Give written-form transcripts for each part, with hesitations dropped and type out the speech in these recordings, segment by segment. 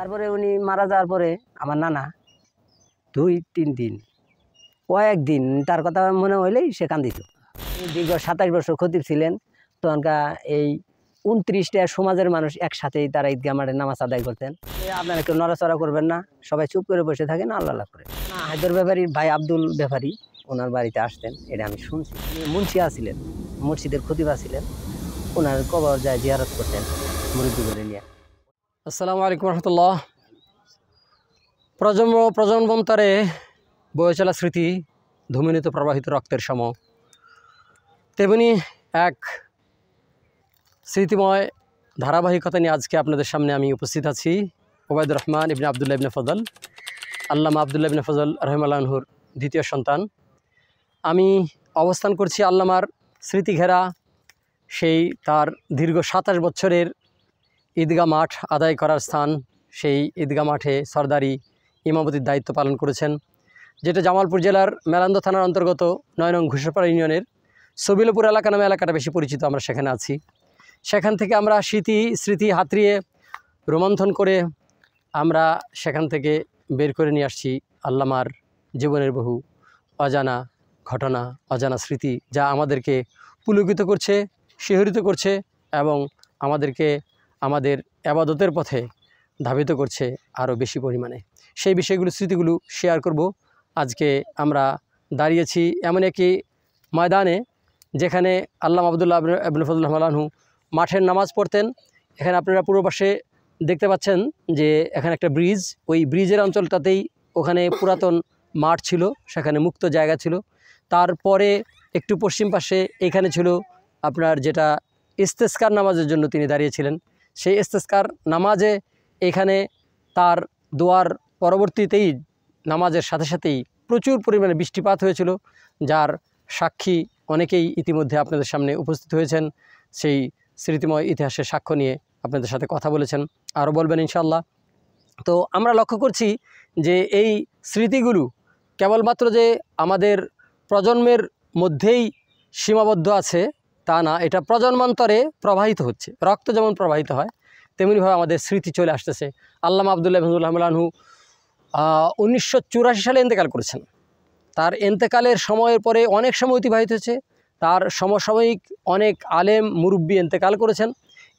তারপরে উনি মারা যাওয়ার পরে আমার নানা 2-3 দিন কয়েকদিন তার কথা মনে হইলেই সে কান্দিত। দীর্ঘ 27 বছর খতিব ছিলেন। তখনকার এই 29টা সমাজের মানুষ একসাথেই তারা ঈদগাহ মাঠে নামাজ আদায় করতেন। আপনারা কেউ নড়াচড়া করবেন না, সবাই চুপ করে বসে থাকেন, আল্লাহ আল্লাহ করে। হায়দর ব্যাপারীর ভাই আব্দুল ব্যাপারী ওনার বাড়িতে আসতেন, এটা আমি শুনছি। উনি মুন্সিয়া ছিলেন, মসজিদের খতিবা ছিলেন, ওনার কবর যায় জিয়ারত করতেন মুরিদি করে নিয়ে। আসসালামু আলাইকুম রহমতুল্লাহ। প্রজন্মান্তরে বয়ে চলা স্মৃতি ধূমিনীত প্রবাহিত রক্তের সম, তেমনি এক স্মৃতিময় ধারাবাহিকতা নিয়ে আজকে আপনাদের সামনে আমি উপস্থিত আছি। ওবায়দুর রহমান ইবনে আবদুল্লাহ ইবনে ফজল, আল্লামা আবদুল্লাহ ইবনে ফজল রহিমাল্লাহুর দ্বিতীয় সন্তান। আমি অবস্থান করছি আল্লামার স্মৃতি ঘেরা সেই তার দীর্ঘ 27 বছরের ঈদগাহ মাঠ আদায় করার স্থান। সেই ঈদগাহ মাঠে সরদারি ইমামতির দায়িত্ব পালন করেছেন, যেটা জামালপুর জেলার মেলান্দ থানার অন্তর্গত 9 নং ঘুষপাড়া ইউনিয়নের সবিলপুর এলাকা নামে এলাকাটা বেশি পরিচিত। আমরা সেখানে আছি। সেখান থেকে আমরা স্মৃতি হাতড়িয়ে রোমন্থন করে আমরা সেখান থেকে বের করে নিয়ে আসছি আল্লামার জীবনের বহু অজানা ঘটনা, অজানা স্মৃতি, যা আমাদেরকে পুলকিত করছে, শিহরিত করছে এবং আমাদেরকে আমাদের আবাদতের পথে ধাবিত করছে আরও বেশি পরিমাণে। সেই বিষয়গুলো, স্মৃতিগুলো শেয়ার করব। আজকে আমরা দাঁড়িয়েছি এমন একটি ময়দানে যেখানে আল্লামা আবদুল্লাহ ইবনে ফজল রহিমাল্লাহু মাঠের নামাজ পড়তেন। এখানে আপনারা পূর্ব পাশে দেখতে পাচ্ছেন যে এখানে একটা ব্রিজ, ওই ব্রিজের অঞ্চলটাতেই ওখানে পুরাতন মাঠ ছিল, সেখানে মুক্ত জায়গা ছিল। তারপরে একটু পশ্চিম পাশে এখানে ছিল আপনার যেটা ইস্তেসকার নামাজের জন্য তিনি দাঁড়িয়েছিলেন। সেই ইস্তেসকার নামাজে এখানে তার দোয়ার পরবর্তীতেই নামাজের সাথে সাথেই প্রচুর পরিমাণে বৃষ্টিপাত হয়েছিল, যার সাক্ষী অনেকেই ইতিমধ্যে আপনাদের সামনে উপস্থিত হয়েছেন। সেই স্মৃতিময় ইতিহাসের সাক্ষ্য নিয়ে আপনাদের সাথে কথা বলেছেন, আরও বলবেন ইনশাল্লাহ। তো আমরা লক্ষ্য করছি যে এই স্মৃতিগুলো কেবলমাত্র যে আমাদের প্রজন্মের মধ্যেই সীমাবদ্ধ আছে তা না, এটা প্রজন্মান্তরে প্রবাহিত হচ্ছে। রক্ত যেমন প্রবাহিত হয় তেমনিভাবে আমাদের স্মৃতি চলে আসতেছে। আল্লামা আবদুল্লাহ ইবনে ফজল রহিমাল্লাহু 1984 সালে ইন্তেকাল করেছেন। তার ইন্তেকালের সময়ের পরে অনেক সময় অতিবাহিত হয়েছে, তার সমসাময়িক অনেক আলেম মুরব্বী ইন্তেকাল করেছেন।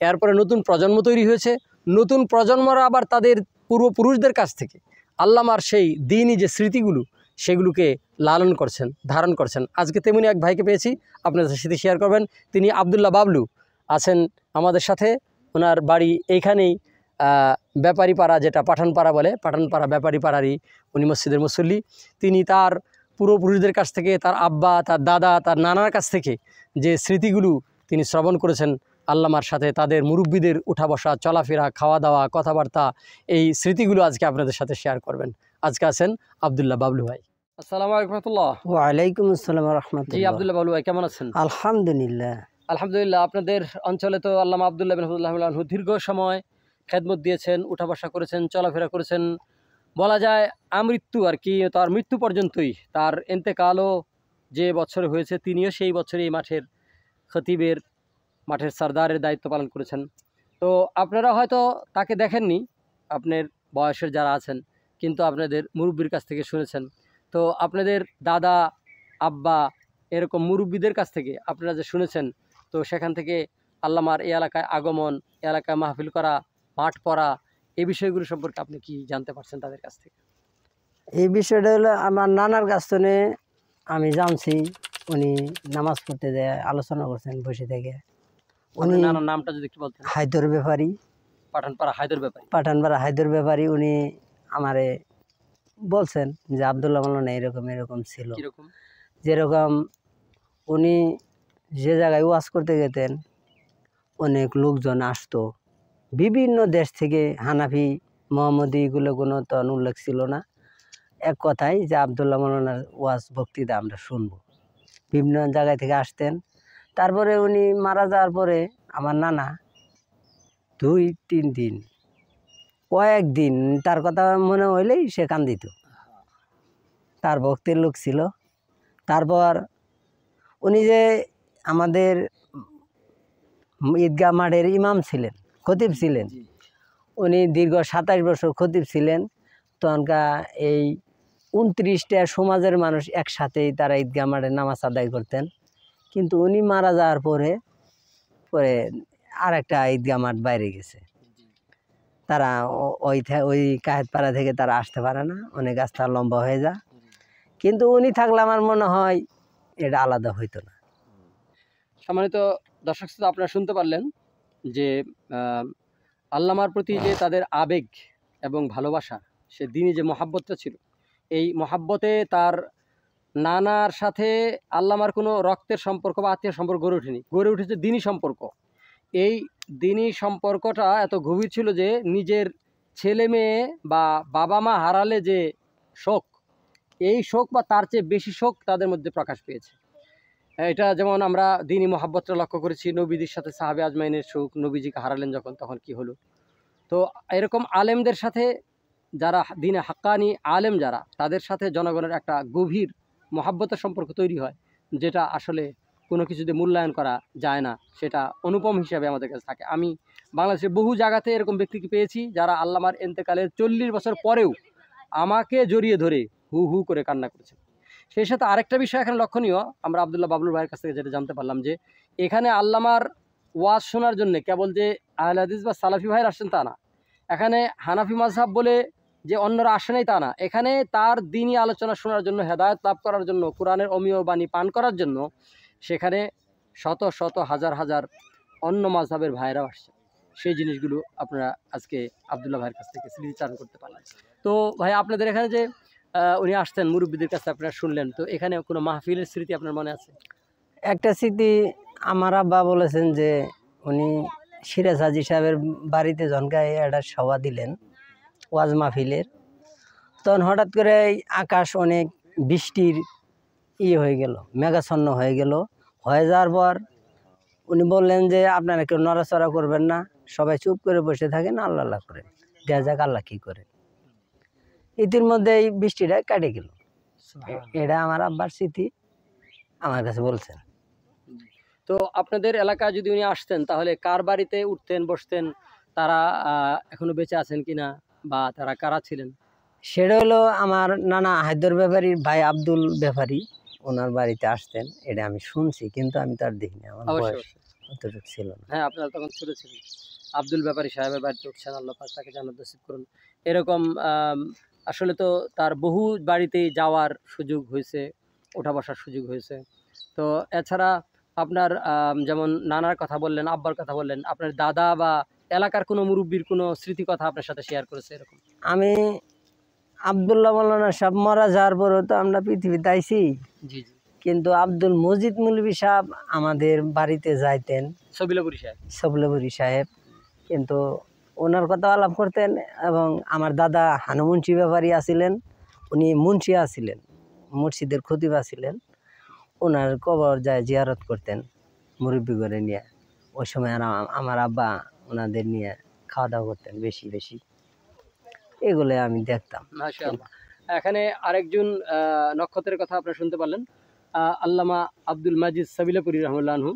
এরপরে নতুন প্রজন্ম তৈরি হয়েছে, নতুন প্রজন্মরা আবার তাদের পূর্বপুরুষদের কাছ থেকে আল্লামার সেই দিনই যে স্মৃতিগুলো সেগুলোকে লালন করছেন, ধারণ করছেন। আজকে তেমনি এক ভাইকে পেয়েছি, আপনাদের সাথে শেয়ার করবেন। তিনি আবদুল্লাহ বাবলু আছেন আমাদের সাথে। ওনার বাড়ি এইখানেই ব্যাপারী পাড়া, যেটা পাঠানপাড়া বলে, পাঠানপাড়া ব্যাপারী পাড়ারই উনি মসজিদের মুসল্লি। তিনি তার পূর্বপুরুষদের কাছ থেকে, তার আব্বা, তার দাদা, তার নানার কাছ থেকে যে স্মৃতিগুলো তিনি শ্রবণ করেছেন আল্লামার সাথে, তাদের মুরব্বীদের উঠা বসা, চলাফেরা, খাওয়া দাওয়া, কথাবার্তা, এই স্মৃতিগুলো আজকে আপনাদের সাথে শেয়ার করবেন। আজকে আছেন আবদুল্লাহ বাবলু ভাই। আসসালামু আলাইকুম রহমতুল্লাহ। ওয়ালাইকুম আসসালাম রহমতুল্লাহ। জি আবদুল্লাহ বাবলু ভাই, কেমন আছেন? আলহামদুলিল্লাহ। আলহামদুলিল্লাহ। আপনাদের অঞ্চলে তো আল্লামা আবদুল্লাহ ইবনে ফজল রহিমাল্লাহু দীর্ঘ সময় খেদমত দিয়েছেন, উঠা বসা করেছেন, চলাফেরা করেছেন, বলা যায় আমৃত্যু আর কি, তার মৃত্যু পর্যন্তই। তার ইন্তেকালও যে বছর হয়েছে তিনিও সেই বছরই এই মাঠের খতিবের, মাঠের সরদারের দায়িত্ব পালন করেছেন। তো আপনারা হয়তো তাকে দেখেননি, আপনার বয়সের যারা আছেন, কিন্তু আপনাদের মুরব্বির কাছ থেকে শুনেছেন। তো আপনাদের দাদা, আব্বা, এরকম মুরব্বিদের কাছ থেকে আপনারা যে শুনেছেন, তো সেখান থেকে আল্লামার এই এলাকায় আগমন, এলাকায় মাহফিল করা, পাঠ পড়া, এই বিষয়গুলো সম্পর্কে আপনি কি জানতে পারছেন তাদের কাছ থেকে? এই বিষয়টা হলো আমার নানার কাছ থেকে আমি জানছি। উনি নামাজ পড়তে যায় আলোচনা করছেন বসে থেকে। উনি নানার নামটা যদি একটু বলতেন। হায়দর ব্যাপারী, পাঠানপাড়া হায়দর ব্যাপারী। পাঠানপাড়া হায়দর ব্যাপারী। উনি আমারে বলছেন যে আবদুল্লাহ মাওলানা এরকম এরকম ছিল। কিরকম? যেরকম উনি যে জায়গায় ওয়াজ করতে যেতেন অনেক লোকজন আসতো বিভিন্ন দেশ থেকে। হানাফি, মোহাম্মদী এগুলো কোনো তো উল্লেখ ছিল না। এক কথায় যে আবদুল্লাহ মাওলানার ওয়াজ বক্তৃতা আমরা শুনবো, বিভিন্ন জায়গায় থেকে আসতেন। তারপরে উনি মারা যাওয়ার পরে আমার নানা 2-3 দিন কয়েকদিন তার কথা মনে হইলেই সে কান্দিত। তার ভক্তের লোক ছিল। তারপর উনি যে আমাদের ঈদগাহ মাঠের ইমাম ছিলেন, খতিব ছিলেন, উনি দীর্ঘ 27 বছর খতিব ছিলেন। তখনকার এই 29টা সমাজের মানুষ একসাথেই তারা ঈদগাহ মাঠে নামাজ আদায় করতেন। কিন্তু উনি মারা যাওয়ার পরে পরে আর একটা ঈদগাহ মাঠ বাইরে গেছে। তারা ওই কায়েতপাড়া থেকে তারা আসতে পারে না, অনেক রাস্তা লম্বা হয়ে যায়। কিন্তু উনি থাকলে আমার মনে হয় এটা আলাদা হইতো না। সম্মানিত দর্শক শ্রোতা, আপনারা শুনতে পারলেন যে আল্লামার প্রতি যে তাদের আবেগ এবং ভালোবাসা, সে দিনই যে মহাব্বতটা ছিল, এই মহাব্বতে তার নানার সাথে আল্লামার কোনো রক্তের সম্পর্ক বা আত্মীয় সম্পর্ক গড়ে ওঠেনি, গড়ে উঠেছে দিনই সম্পর্ক। এই দিনই সম্পর্কটা এত গভীর ছিল যে নিজের ছেলে মেয়ে বা বাবা মা হারালে যে শোক, এই শোক বা তার চেয়ে বেশি শোক তাদের মধ্যে প্রকাশ পেয়েছে। এটা যেমন আমরা দিনই মহাব্বতটা লক্ষ্য করেছি, নবীদের সাথে সাহাবে আজমাইনের শোক, নবীজিকে হারালেন যখন, তখন কি হলো। তো এরকম আলেমদের সাথে, যারা দিনে হাক্কানি আলেম যারা, তাদের সাথে জনগণের একটা গভীর মহাব্বতের সম্পর্ক তৈরি হয়, যেটা আসলে কোনো কিছুতে মূল্যায়ন করা যায় না, সেটা অনুপম হিসাবে আমাদের কাছে থাকে। আমি বাংলাদেশের বহু জায়গাতে এরকম ব্যক্তিকে পেয়েছি যারা আল্লামার এন্তেকালের 40 বছর পরেও আমাকে জড়িয়ে ধরে হু হু করে কান্না করেছেন। সেই সাথে আরেকটা বিষয় এখানে লক্ষণীয়, আমরা আবদুল্লাহ বাবলুর ভাইয়ের কাছ থেকে যেটা জানতে পারলাম, যে এখানে আল্লামার ওয়াজ শোনার জন্য কেবল যে আহলে হাদিস বা সালাফি ভাইয়ের আসছেন তা না, এখানে হানাফি মাযহাব বলে যে অন্যরা আসে নাই তা না, এখানে তার দ্বীনি আলোচনা শোনার জন্য, হেদায়েত লাভ করার জন্য, কোরআনের অমীয় বাণী পান করার জন্য সেখানে শত শত হাজার হাজার অন্য মাযহাবের ভাইয়েরাও আসছে। সেই জিনিসগুলো আপনারা আজকে আবদুল্লাহ ভাইয়ের কাছ থেকে স্মৃতিচারণ করতে পারলেন। তো ভাই, আপনাদের এখানে যে উনি আসতেন, মুরব্বীদের কাছে আপনারা শুনলেন, তো এখানে কোনো মাহফিলের স্মৃতি আপনার মনে আছে? একটা স্মৃতি, আমার আব্বা বলেছেন যে উনি সিরাজ হাজি সাহেবের বাড়িতে জনকায় একটা সভা দিলেন ওয়াজ মাহফিলের। তখন হঠাৎ করে এই আকাশ অনেক বৃষ্টির হয়ে গেল, মেঘাচ্ছন্ন হয়ে গেল। হয়ে যাওয়ার পর উনি বললেন যে আপনারা কেউ নড়াচড়া করবেন না, সবাই চুপ করে বসে থাকেন, আল্লাহ আল্লাহ করেন, দেখা যাক আল্লাহ কী করে। ইতিমধ্যে এই বৃষ্টিটা কেটে গেল। এটা আমার আব্বার স্মৃতি, আমার কাছে বলছেন। তো আপনাদের এলাকায় যদি উনি আসতেন, তাহলে কার বাড়িতে উঠতেন, বসতেন? তারা এখনো বেঁচে আছেন কিনা, বা তারা কারা ছিলেন? সেটা হলো আমার নানা হায়দর ব্যাপারীর ভাই আব্দুল ব্যাপারী, ওনার বাড়িতে আসতেন, এটা আমি শুনছি, কিন্তু আমি তার দেখিনি, আমার অবশ্যই বয়স অবশ্যই। অতটুকু ছিল না। হ্যাঁ, আপনারা তখন ছোট ছিলেন। আব্দুল ব্যাপারী সাহেবের বাড়িতে উঠছেন, আল্লাহ পাক তাকে জান্নাত নসিব করুন। এরকম আসলে তো তার বহু বাড়িতেই যাওয়ার সুযোগ হয়েছে, ওঠা বসার সুযোগ হয়েছে। তো এছাড়া আপনার যেমন নানার কথা বললেন, আব্বার কথা বললেন, আপনার দাদা বা এলাকার কোনো মুরব্বির কোনো স্মৃতি কথা আপনার সাথে শেয়ার করেছে এরকম? আমি আবদুল্লাহ মৌলানা সাহেব মারা যাওয়ার পরেও তো আমরা পৃথিবীতে আইছি, জি জি। কিন্তু আব্দুল মজিদ মৌলভী সাহেব আমাদের বাড়িতে যাইতেন, সবিলাপুরি সাহেব। সবলপুরি সাহেব, কিন্তু ওনার কথা আলাপ করতেন। এবং আমার দাদা হানুমুন্সি ব্যাপারী আছিলেন, উনি মুন্সি আছিলেন, মসজিদের খতিব আছিলেন। ওনার কবর যায় জিয়ারত করতেন মুরব্বী করে নিয়ে। ওই সময় আর আমার আব্বা ওনাদের নিয়ে খাওয়া দাওয়া করতেন বেশি বেশি, এগুলো আমি দেখতাম। মাশাআল্লাহ। এখানে আরেকজন নক্ষত্রের কথা আপনারা শুনতে পারলেন, আল্লামা আব্দুল মাজিদ সাবিলাপুরি রহমতুল্লাহ আনহু।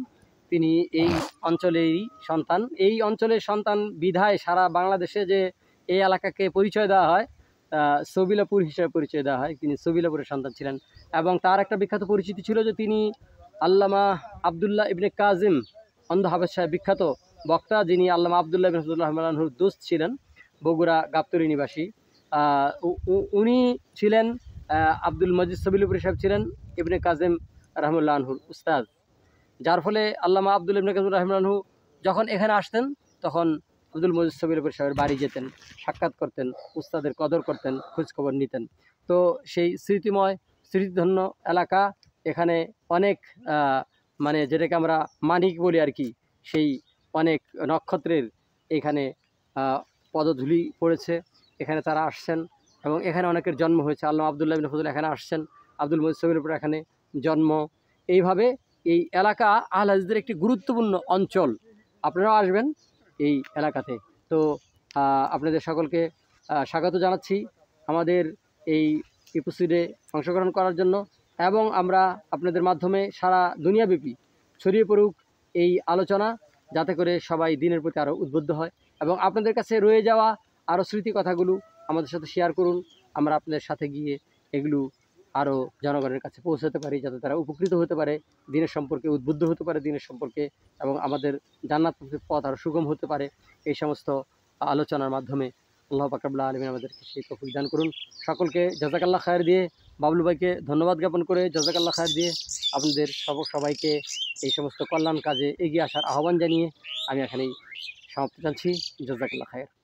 তিনি এই অঞ্চলেরই সন্তান। এই অঞ্চলের সন্তান বিধায় সারা বাংলাদেশে যে এই এলাকাকে পরিচয় দেওয়া হয়, সবিলাপুর হিসেবে পরিচয় দেওয়া হয়। তিনি সবিলাপুরের সন্তান ছিলেন, এবং তার একটা বিখ্যাত পরিচিতি ছিল যে তিনি আল্লামা আবদুল্লাহ ইবনে কাজিম অন্ধ হাফেজ সাহেব, বিখ্যাত বক্তা, যিনি আল্লামা আবদুল্লাহ ইবনে রহমতুল্লাহ আনহুর দোস্ত ছিলেন, বগুড়া গাবতলী নিবাসী। উনি ছিলেন আব্দুল মজিদ সবিলাপুরি সাহেব ছিলেন ইবনে কাজিম রহমতুল্লাহ আনহুর উস্তাদ। যার ফলে আল্লামা আব্দুল ইবনে কাজিম রহমতুল্লাহ আনহু যখন এখানে আসতেন, তখন আব্দুল মজিদ সবিলাপুরি সাহেবের বাড়ি যেতেন, সাক্ষাৎ করতেন, উস্তাদের কদর করতেন, খোঁজখবর নিতেন। তো সেই স্মৃতিময়, স্মৃতিধন্য এলাকা, এখানে অনেক মানে যেটাকে আমরা মানিক বলি আর কি, সেই অনেক নক্ষত্রের এখানে পদধূলি পড়েছে। এখানে তারা আসছেন, এবং এখানে অনেকের জন্ম হয়েছে। আল্লামা আবদুল্লাহ ইবনে ফজল এখানে আসছেন, আব্দুল মজিদ সবিলাপুর এখানে জন্ম। এইভাবে এই এলাকা আহলে হাদিসদের একটি গুরুত্বপূর্ণ অঞ্চল। আপনারাও আসবেন এই এলাকাতে। তো আপনাদের সকলকে স্বাগত জানাচ্ছি আমাদের এই এপিসোডে অংশগ্রহণ করার জন্য, এবং আমরা আপনাদের মাধ্যমে সারা দুনিয়াব্যাপী ছড়িয়ে পড়ুক এই আলোচনা, যাতে করে সবাই দিনের প্রতি আরও উদ্বুদ্ধ হয়। এবং আপনাদের কাছে রয়ে যাওয়া আরও স্মৃতি কথাগুলো আমাদের সাথে শেয়ার করুন। আমরা আপনাদের সাথে গিয়ে এগুলো আরও জনগণের কাছে পৌঁছাতে পারি, যাতে তারা উপকৃত হতে পারে, দিনের সম্পর্কে উদ্বুদ্ধ হতে পারে, দিনের সম্পর্কে, এবং আমাদের জান্নাতের পথ আরও সুগম হতে পারে। এই সমস্ত আলোচনার মাধ্যমে আল্লাহ পাক রব্বুল আলামিন আমাদেরকে সেই তৌফিক দান করুন। সকলকে জাযাকাল্লাহ খায়ের দিয়ে, বাবলু ভাইকে ধন্যবাদ জ্ঞাপন করে জাযাকাল্লাহ খায়ের দিয়ে আপনাদের সবাইকে এই সমস্ত কল্যাণ কাজে এগিয়ে আসার আহ্বান জানিয়ে আমি এখানেই সমাপ্ত জানছি। জাযাকাল্লাহ খায়ের।